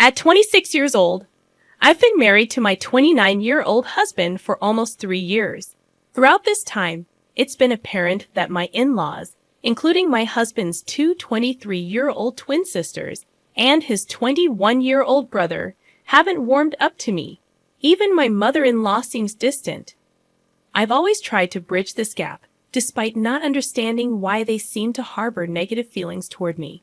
At 26 years old, I've been married to my 29-year-old husband for almost 3 years. Throughout this time, it's been apparent that my in-laws, including my husband's two 23-year-old twin sisters and his 21-year-old brother, haven't warmed up to me. Even my mother-in-law seems distant. I've always tried to bridge this gap, despite not understanding why they seem to harbor negative feelings toward me.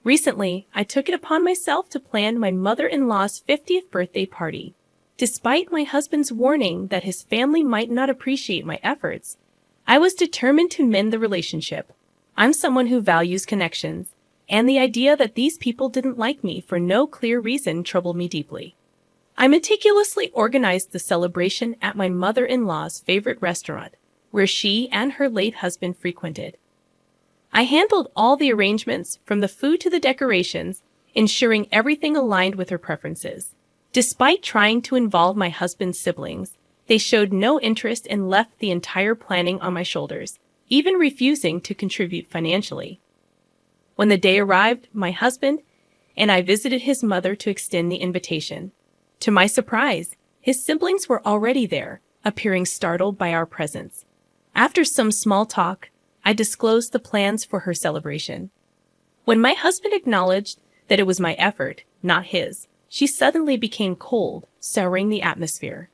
Recently, I took it upon myself to plan my mother-in-law's 50th birthday party. Despite my husband's warning that his family might not appreciate my efforts, I was determined to mend the relationship. I'm someone who values connections, and the idea that these people didn't like me for no clear reason troubled me deeply. I meticulously organized the celebration at my mother-in-law's favorite restaurant, where she and her late husband frequented. I handled all the arrangements, from the food to the decorations, ensuring everything aligned with her preferences. Despite trying to involve my husband's siblings, they showed no interest and left the entire planning on my shoulders, even refusing to contribute financially. When the day arrived, my husband and I visited his mother to extend the invitation. To my surprise, his siblings were already there, appearing startled by our presence. After some small talk, I disclosed the plans for her celebration. When my husband acknowledged that it was my effort, not his, she suddenly became cold, souring the atmosphere.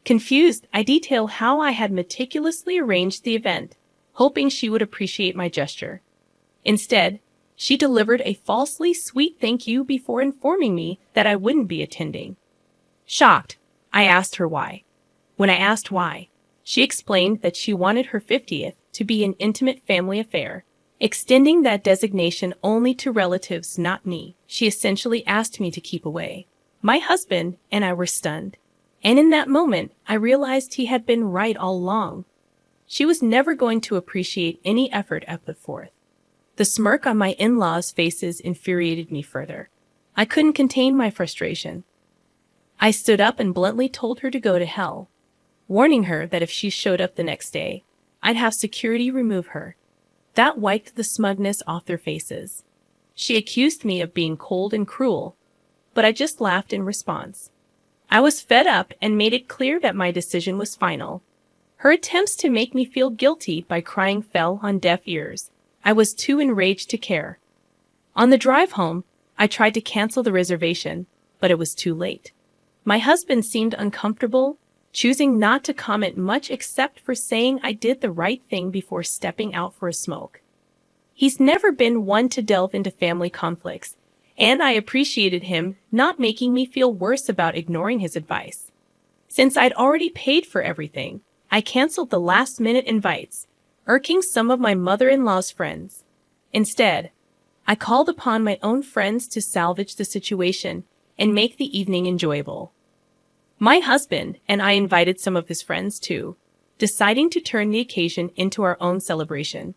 Confused, I detailed how I had meticulously arranged the event, hoping she would appreciate my gesture. Instead, she delivered a falsely sweet thank you before informing me that I wouldn't be attending. Shocked, I asked her why. When I asked why, she explained that she wanted her 50th to be an intimate family affair, extending that designation only to relatives, not me. She essentially asked me to keep away. My husband and I were stunned, and in that moment, I realized he had been right all along. She was never going to appreciate any effort I put forth. The smirk on my in-laws' faces infuriated me further. I couldn't contain my frustration. I stood up and bluntly told her to go to hell, warning her that if she showed up the next day, I'd have security remove her. That wiped the smugness off their faces. She accused me of being cold and cruel, but I just laughed in response. I was fed up and made it clear that my decision was final. Her attempts to make me feel guilty by crying fell on deaf ears. I was too enraged to care. On the drive home, I tried to cancel the reservation, but it was too late. My husband seemed uncomfortable, choosing not to comment much except for saying I did the right thing before stepping out for a smoke. He's never been one to delve into family conflicts, and I appreciated him not making me feel worse about ignoring his advice. Since I'd already paid for everything, I canceled the last-minute invites, irking some of my mother-in-law's friends. Instead, I called upon my own friends to salvage the situation and make the evening enjoyable. My husband and I invited some of his friends too, deciding to turn the occasion into our own celebration.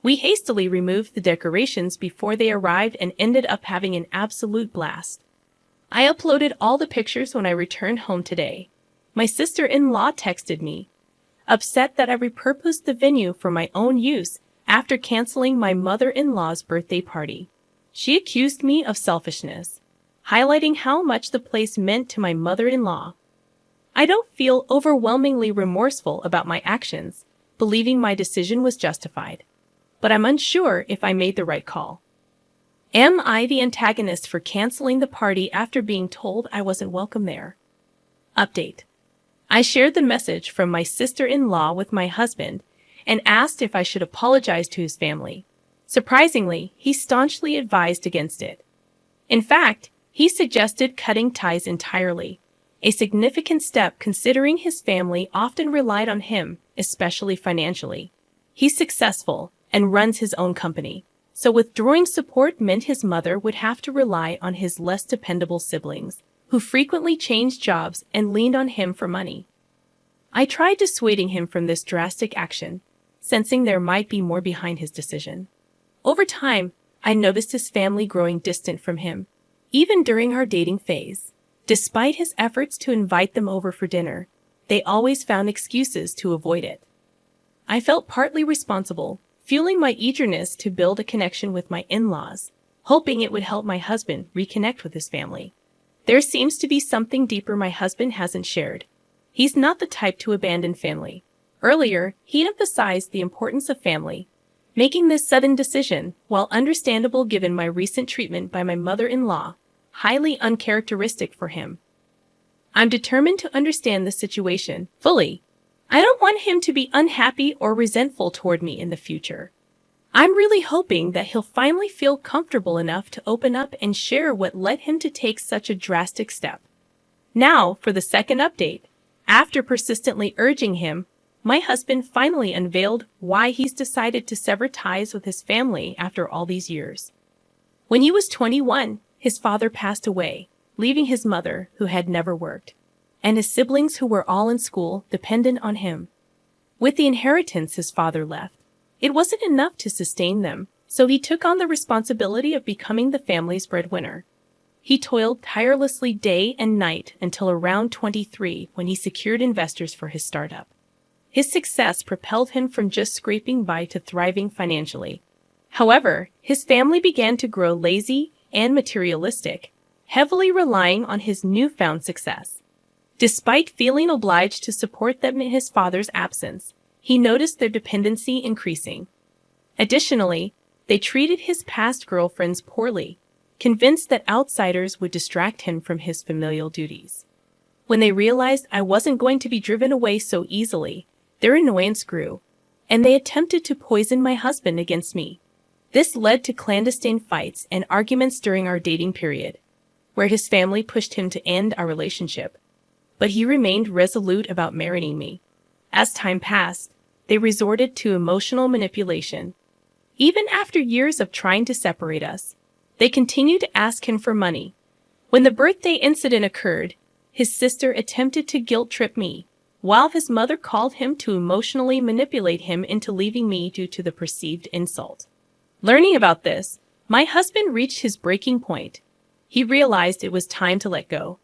We hastily removed the decorations before they arrived and ended up having an absolute blast. I uploaded all the pictures when I returned home today. My sister-in-law texted me, upset that I repurposed the venue for my own use after canceling my mother-in-law's birthday party. She accused me of selfishness, highlighting how much the place meant to my mother-in-law. I don't feel overwhelmingly remorseful about my actions, believing my decision was justified, but I'm unsure if I made the right call. Am I the antagonist for canceling the party after being told I wasn't welcome there? Update. I shared the message from my sister-in-law with my husband and asked if I should apologize to his family. Surprisingly, he staunchly advised against it. In fact, he suggested cutting ties entirely, a significant step considering his family often relied on him, especially financially. He's successful and runs his own company, so withdrawing support meant his mother would have to rely on his less dependable siblings, who frequently changed jobs and leaned on him for money. I tried dissuading him from this drastic action, sensing there might be more behind his decision. Over time, I noticed his family growing distant from him, even during our dating phase. Despite his efforts to invite them over for dinner, they always found excuses to avoid it. I felt partly responsible, fueling my eagerness to build a connection with my in-laws, hoping it would help my husband reconnect with his family. There seems to be something deeper my husband hasn't shared. He's not the type to abandon family. Earlier, he emphasized the importance of family, making this sudden decision, while understandable given my recent treatment by my mother-in-law, highly uncharacteristic for him. I'm determined to understand the situation fully. I don't want him to be unhappy or resentful toward me in the future. I'm really hoping that he'll finally feel comfortable enough to open up and share what led him to take such a drastic step. Now, for the second update. After persistently urging him, my husband finally unveiled why he's decided to sever ties with his family after all these years. When he was 21, his father passed away, leaving his mother, who had never worked, and his siblings who were all in school dependent on him. With the inheritance his father left, it wasn't enough to sustain them, so he took on the responsibility of becoming the family's breadwinner. He toiled tirelessly day and night until around 23 when he secured investors for his startup. His success propelled him from just scraping by to thriving financially. However, his family began to grow lazy and materialistic, heavily relying on his newfound success. Despite feeling obliged to support them in his father's absence, he noticed their dependency increasing. Additionally, they treated his past girlfriends poorly, convinced that outsiders would distract him from his familial duties. When they realized I wasn't going to be driven away so easily, their annoyance grew, and they attempted to poison my husband against me. This led to clandestine fights and arguments during our dating period, where his family pushed him to end our relationship. But he remained resolute about marrying me. As time passed, they resorted to emotional manipulation. Even after years of trying to separate us, they continued to ask him for money. When the birthday incident occurred, his sister attempted to guilt-trip me, while his mother called him to emotionally manipulate him into leaving me due to the perceived insult. Learning about this, my husband reached his breaking point. He realized it was time to let go.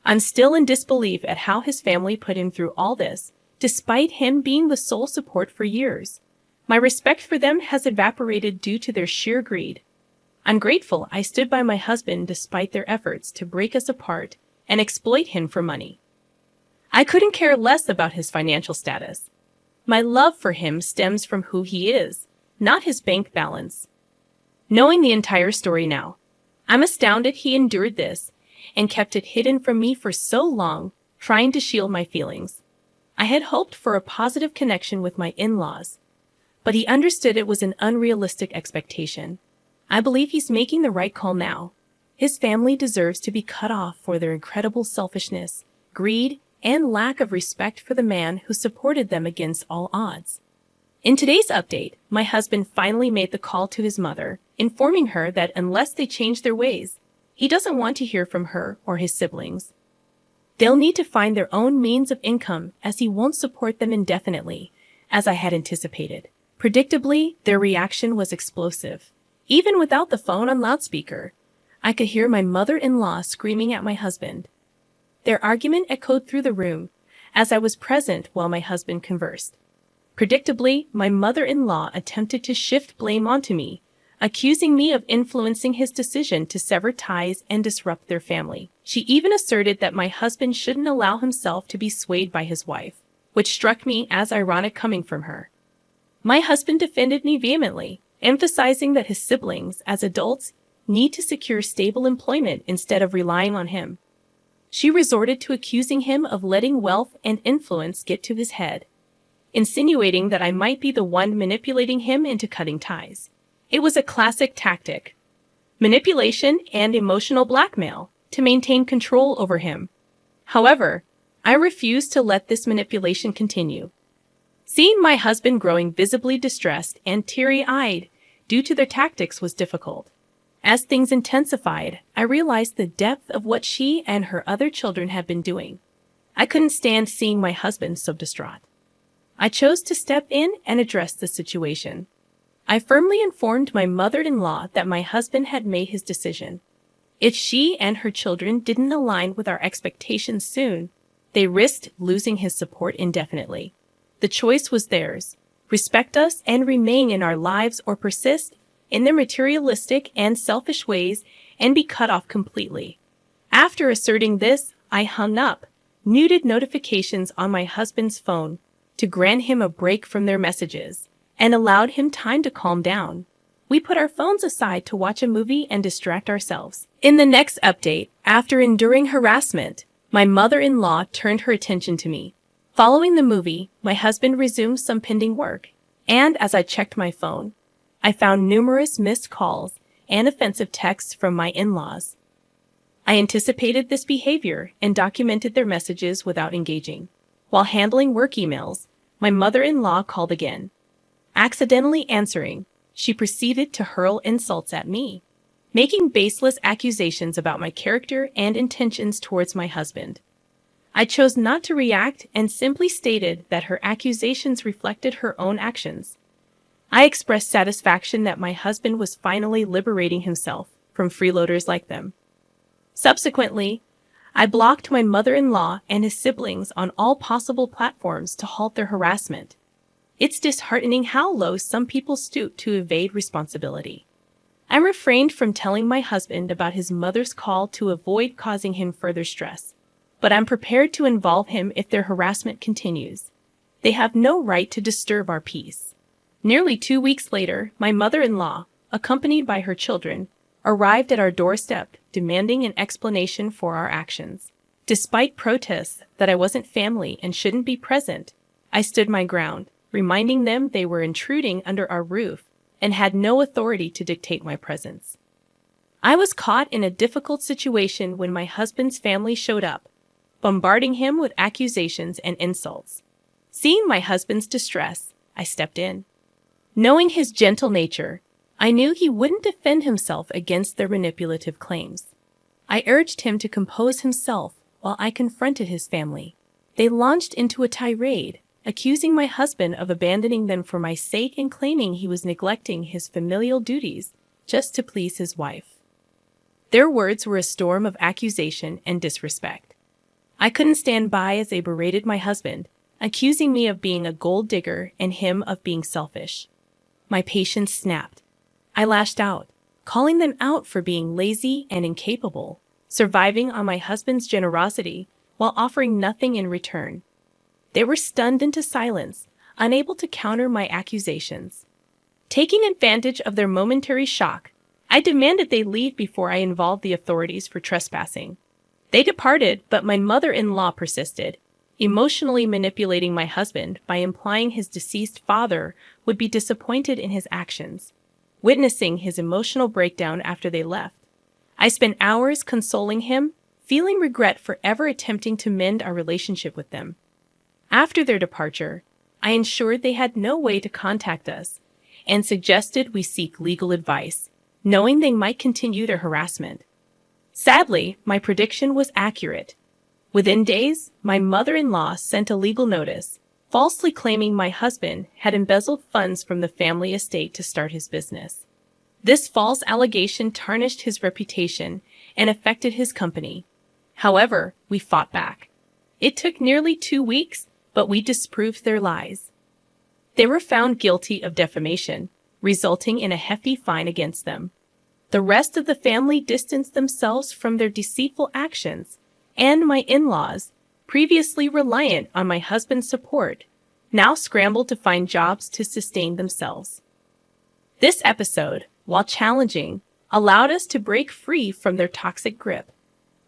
I'm still in disbelief at how his family put him through all this, despite him being the sole support for years. My respect for them has evaporated due to their sheer greed. I'm grateful I stood by my husband despite their efforts to break us apart and exploit him for money. I couldn't care less about his financial status. My love for him stems from who he is, not his bank balance. Knowing the entire story now, I'm astounded he endured this and kept it hidden from me for so long, trying to shield my feelings. I had hoped for a positive connection with my in-laws, but he understood it was an unrealistic expectation. I believe he's making the right call now. His family deserves to be cut off for their incredible selfishness, greed, and lack of respect for the man who supported them against all odds. In today's update, my husband finally made the call to his mother, informing her that unless they change their ways, he doesn't want to hear from her or his siblings. They'll need to find their own means of income as he won't support them indefinitely, as I had anticipated. Predictably, their reaction was explosive. Even without the phone on loudspeaker, I could hear my mother-in-law screaming at my husband. Their argument echoed through the room, as I was present while my husband conversed. Predictably, my mother-in-law attempted to shift blame onto me, accusing me of influencing his decision to sever ties and disrupt their family. She even asserted that my husband shouldn't allow himself to be swayed by his wife, which struck me as ironic coming from her. My husband defended me vehemently, emphasizing that his siblings, as adults, need to secure stable employment instead of relying on him. She resorted to accusing him of letting wealth and influence get to his head, insinuating that I might be the one manipulating him into cutting ties. It was a classic tactic: manipulation and emotional blackmail to maintain control over him. However, I refused to let this manipulation continue. Seeing my husband growing visibly distressed and teary-eyed due to their tactics was difficult. As things intensified, I realized the depth of what she and her other children had been doing. I couldn't stand seeing my husband so distraught. I chose to step in and address the situation. I firmly informed my mother-in-law that my husband had made his decision. If she and her children didn't align with our expectations soon, they risked losing his support indefinitely. The choice was theirs: respect us and remain in our lives, or persist in their materialistic and selfish ways and be cut off completely. After asserting this, I hung up, muted notifications on my husband's phone to grant him a break from their messages, and allowed him time to calm down. We put our phones aside to watch a movie and distract ourselves. In the next update, after enduring harassment, my mother-in-law turned her attention to me. Following the movie, my husband resumed some pending work, and as I checked my phone, I found numerous missed calls and offensive texts from my in-laws. I anticipated this behavior and documented their messages without engaging. While handling work emails, my mother-in-law called again. Accidentally answering, she proceeded to hurl insults at me, making baseless accusations about my character and intentions towards my husband. I chose not to react and simply stated that her accusations reflected her own actions. I expressed satisfaction that my husband was finally liberating himself from freeloaders like them. Subsequently, I blocked my mother-in-law and his siblings on all possible platforms to halt their harassment. It's disheartening how low some people stoop to evade responsibility. I refrained from telling my husband about his mother's call to avoid causing him further stress, but I'm prepared to involve him if their harassment continues. They have no right to disturb our peace. Nearly 2 weeks later, my mother-in-law, accompanied by her children, arrived at our doorstep demanding an explanation for our actions. Despite protests that I wasn't family and shouldn't be present, I stood my ground, reminding them they were intruding under our roof and had no authority to dictate my presence. I was caught in a difficult situation when my husband's family showed up, bombarding him with accusations and insults. Seeing my husband's distress, I stepped in. Knowing his gentle nature, I knew he wouldn't defend himself against their manipulative claims. I urged him to compose himself while I confronted his family. They launched into a tirade, accusing my husband of abandoning them for my sake and claiming he was neglecting his familial duties just to please his wife. Their words were a storm of accusation and disrespect. I couldn't stand by as they berated my husband, accusing me of being a gold digger and him of being selfish. My patience snapped. I lashed out, calling them out for being lazy and incapable, surviving on my husband's generosity while offering nothing in return. They were stunned into silence, unable to counter my accusations. Taking advantage of their momentary shock, I demanded they leave before I involved the authorities for trespassing. They departed, but my mother-in-law persisted, emotionally manipulating my husband by implying his deceased father would be disappointed in his actions. Witnessing his emotional breakdown after they left, I spent hours consoling him, feeling regret for ever attempting to mend our relationship with them. After their departure, I ensured they had no way to contact us and suggested we seek legal advice, knowing they might continue their harassment. Sadly, my prediction was accurate. Within days, my mother-in-law sent a legal notice, falsely claiming my husband had embezzled funds from the family estate to start his business. This false allegation tarnished his reputation and affected his company. However, we fought back. It took nearly 2 weeks, but we disproved their lies. They were found guilty of defamation, resulting in a hefty fine against them. The rest of the family distanced themselves from their deceitful actions, and my in-laws, previously reliant on my husband's support, now scrambled to find jobs to sustain themselves. This episode, while challenging, allowed us to break free from their toxic grip.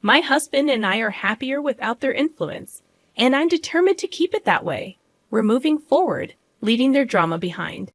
My husband and I are happier without their influence, and I'm determined to keep it that way. We're moving forward, leaving their drama behind.